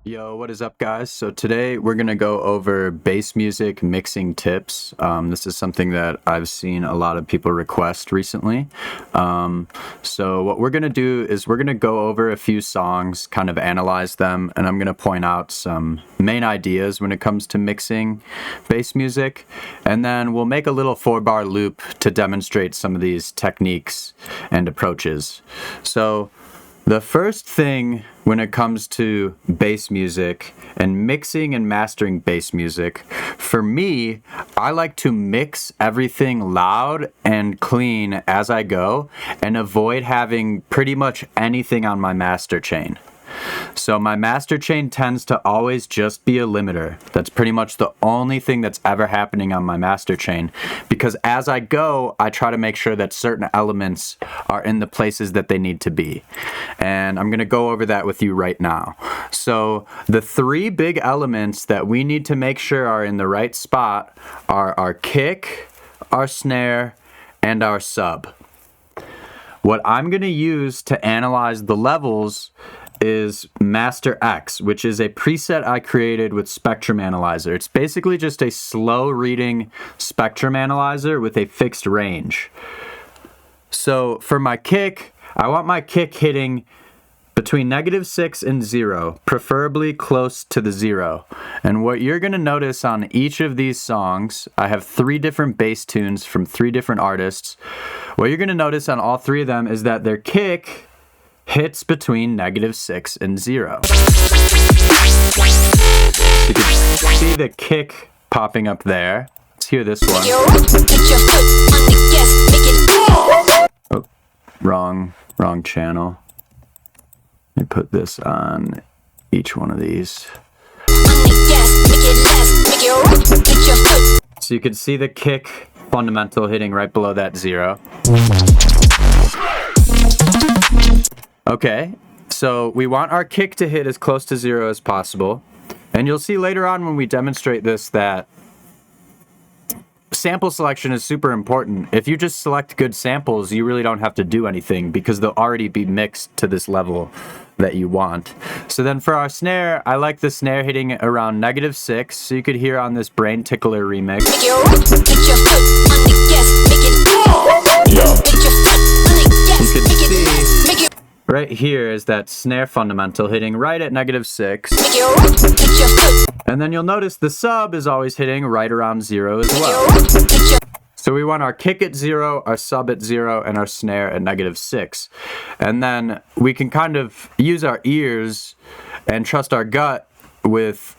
Yo, what is up, guys? So today we're going to go over bass music mixing tips. This is something that I've seen a lot of people request recently. So what we're going to do is we're going to go over a few songs, kind of analyze them, and I'm going to point out some main ideas when it comes to mixing bass music. And then we'll make a little 4-bar loop to demonstrate some of these techniques and approaches. So the first thing when it comes to bass music and mixing and mastering bass music, for me, I like to mix everything loud and clean as I go and avoid having pretty much anything on my master chain. So my master chain tends to always just be a limiter. That's pretty much the only thing that's ever happening on my master chain, because as I go, I try to make sure that certain elements are in the places that they need to be. And I'm going to go over that with you right now. So the three big elements that we need to make sure are in the right spot are our kick, our snare, and our sub. What I'm going to use to analyze the levels is Master X, which is a preset I created with Spectrum Analyzer. It's basically just a slow reading spectrum analyzer with a fixed range. So for my kick, I want my kick hitting between -6 and 0, preferably close to the 0. And what you're going to notice on each of these songs, I have 3 different bass tunes from 3 different artists. What you're going to notice on all 3 of them is that their kick hits between -6 and 0. You can see the kick popping up there. Let's hear this one. Oh, wrong channel. Let me put this on each one of these. So you can see the kick fundamental hitting right below that 0. Okay, so we want our kick to hit as close to 0 as possible. And you'll see later on when we demonstrate this that sample selection is super important. If you just select good samples, you really don't have to do anything because they'll already be mixed to this level that you want. So then for our snare, I like the snare hitting around -6, so you could hear on this Brain Tickler remix. You can see right here is that snare fundamental hitting right at -6. And then you'll notice the sub is always hitting right around 0 as well. So we want our kick at 0, our sub at 0, and our snare at -6. And then we can kind of use our ears and trust our gut with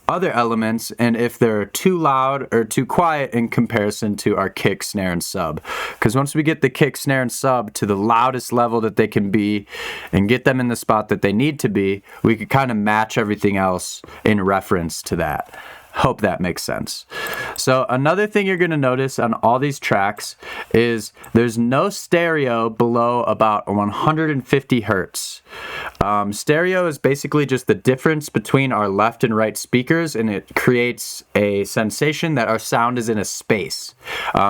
other elements, and if they're too loud or too quiet in comparison to our kick, snare, and sub. Because once we get the kick, snare, and sub to the loudest level that they can be and get them in the spot that they need to be, we could kind of match everything else in reference to that. Hope that makes sense. So another thing you're going to notice on all these tracks is there's no stereo below about 150 hertz. Stereo is basically just the difference between our left and right speakers, and it creates a sensation that our sound is in a space.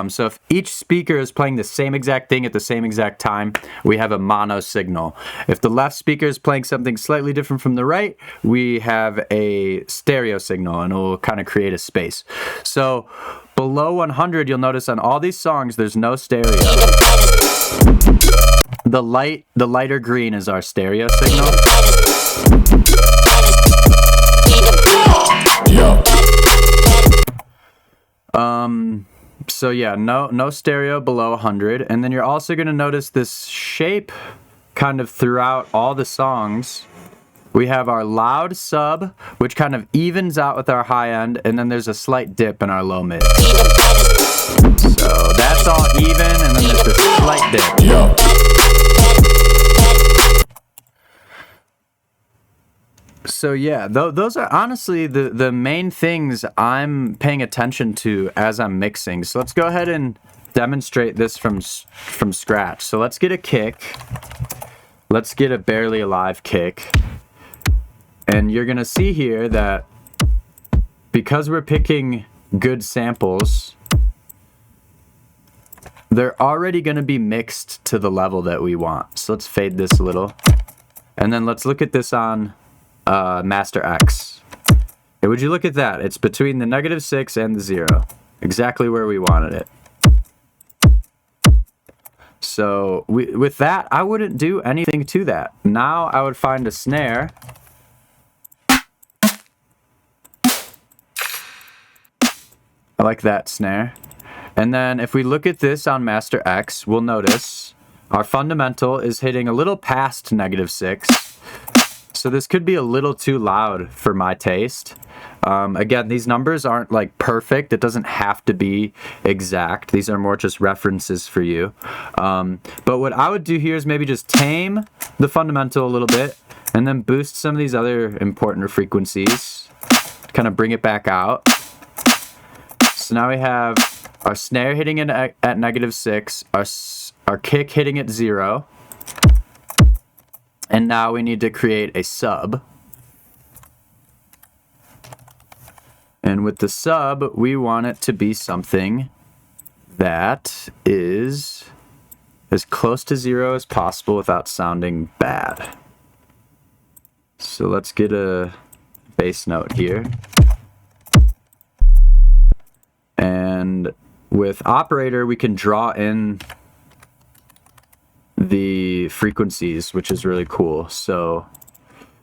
So if each speaker is playing the same exact thing at the same exact time, we have a mono signal. If the left speaker is playing something slightly different from the right, we have a stereo signal, and it will kind of create a space. So below 100, you'll notice on all these songs there's no stereo. The lighter green is our stereo signal. So yeah, no stereo below 100, and then you're also going to notice this shape kind of throughout all the songs. We have our loud sub, which kind of evens out with our high end, and then there's a slight dip in our low mid. So that's all even, and then there's this slight dip. So yeah, those are honestly the main things I'm paying attention to as I'm mixing. So let's go ahead and demonstrate this from scratch. So let's get a kick. Let's get a barely alive kick. And you're going to see here that because we're picking good samples, they're already going to be mixed to the level that we want. So let's fade this a little. And then let's look at this on master X. And would you look at that? It's between the -6 and the 0. Exactly where we wanted it. So with that, I wouldn't do anything to that. Now I would find a snare. I like that snare. And then if we look at this on Master X, we'll notice our fundamental is hitting a little past -6. So this could be a little too loud for my taste. Again, these numbers aren't like perfect. It doesn't have to be exact. These are more just references for you. But what I would do here is maybe just tame the fundamental a little bit and then boost some of these other important frequencies. Kind of bring it back out. So now we have our snare hitting it at -6, our kick hitting at 0. And now we need to create a sub. And with the sub, we want it to be something that is as close to 0 as possible without sounding bad. So let's get a bass note here. And with operator, we can draw in the frequencies, which is really cool. So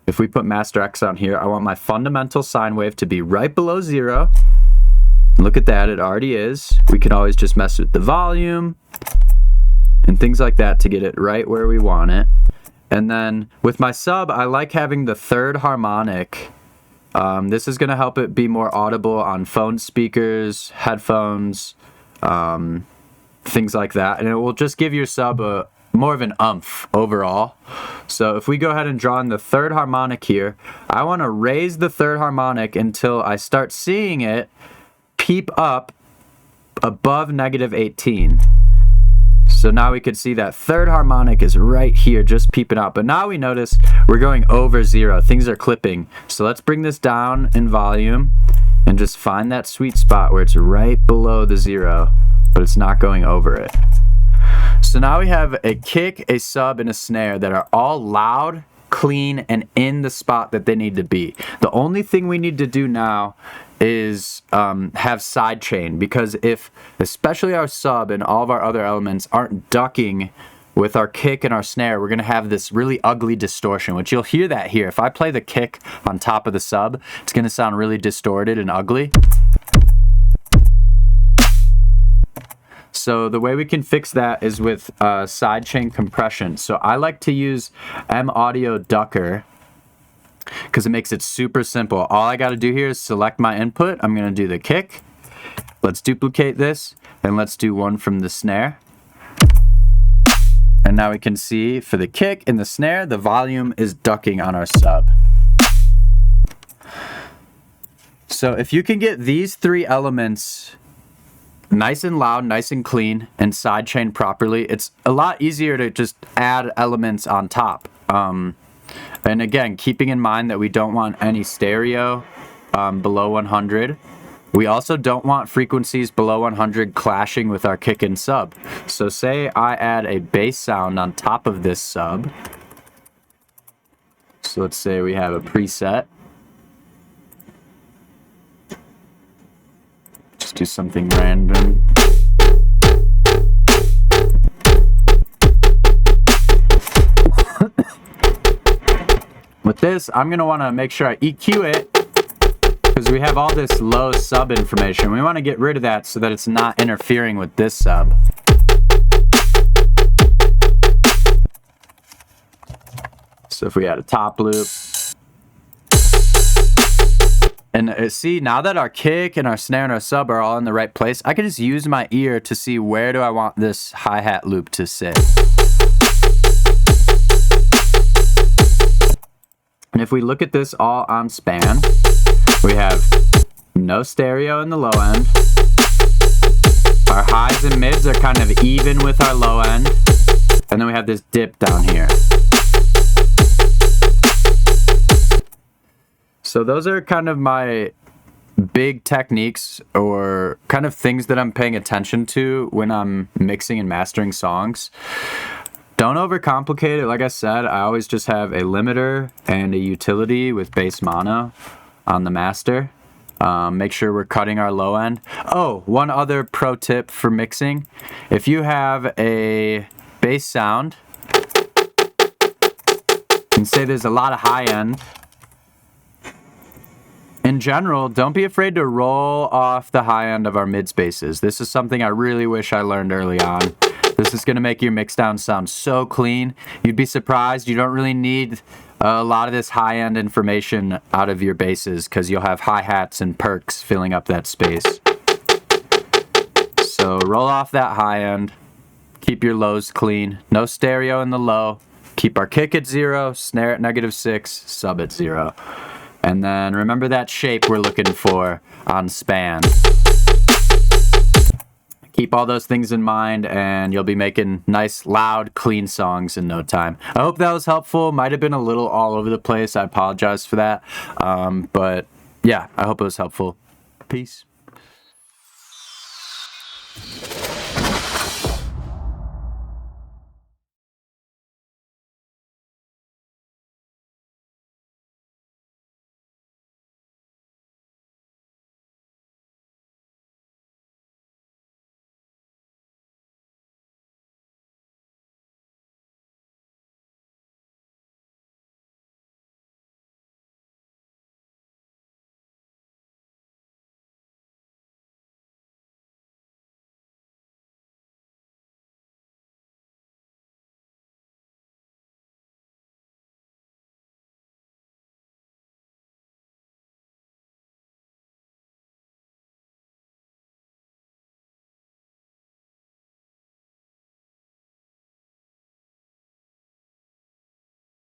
if we put Master X on here, I want my fundamental sine wave to be right below 0. Look at that, it already is. We can always just mess with the volume and things like that to get it right where we want it. And then with my sub, I like having the third harmonic. This is going to help it be more audible on phone speakers, headphones, things like that. And it will just give your sub more of an umph overall. So if we go ahead and draw in the third harmonic here, I want to raise the third harmonic until I start seeing it peep up above -18. So now we could see that third harmonic is right here, just peeping out. But now we notice we're going over 0. Things are clipping. So let's bring this down in volume and just find that sweet spot where it's right below the 0, but it's not going over it. So now we have a kick, a sub, and a snare that are all loud, clean, and in the spot that they need to be. The only thing we need to do now is have sidechain, because if especially our sub and all of our other elements aren't ducking with our kick and our snare, we're going to have this really ugly distortion, which you'll hear that here. If I play the kick on top of the sub, it's going to sound really distorted and ugly. So the way we can fix that is with sidechain compression. So I like to use M Audio Ducker because it makes it super simple. All I got to do here is select my input. I'm going to do the kick. Let's duplicate this, and let's do one from the snare. And now we can see for the kick and the snare, the volume is ducking on our sub. So if you can get these three elements nice and loud, nice and clean, and sidechain properly, it's a lot easier to just add elements on top. And again, keeping in mind that we don't want any stereo below 100. We also don't want frequencies below 100 clashing with our kick and sub. So say I add a bass sound on top of this sub. So let's say we have a preset. Just do something random. With this, I'm going to want to make sure I EQ it, because we have all this low sub information. We want to get rid of that so that it's not interfering with this sub. So if we had a top loop. And see, now that our kick and our snare and our sub are all in the right place, I can just use my ear to see where do I want this hi-hat loop to sit. And if we look at this all on span, we have no stereo in the low end. Our highs and mids are kind of even with our low end. And then we have this dip down here. So those are kind of my big techniques, or kind of things that I'm paying attention to when I'm mixing and mastering songs. Don't overcomplicate it. Like I said, I always just have a limiter and a utility with bass mono on the master. Make sure we're cutting our low end. Oh, one other pro tip for mixing. If you have a bass sound, and say there's a lot of high end, in general, don't be afraid to roll off the high end of our mid spaces. This is something I really wish I learned early on. This is going to make your mixdown sound so clean. You'd be surprised. You don't really need a lot of this high-end information out of your basses because you'll have hi-hats and perks filling up that space. So roll off that high end. Keep your lows clean. No stereo in the low. Keep our kick at 0, snare at -6, sub at 0. And then remember that shape we're looking for on span. Keep all those things in mind and you'll be making nice, loud, clean songs in no time. I hope that was helpful. Might have been a little all over the place. I apologize for that. But yeah, I hope it was helpful. Peace.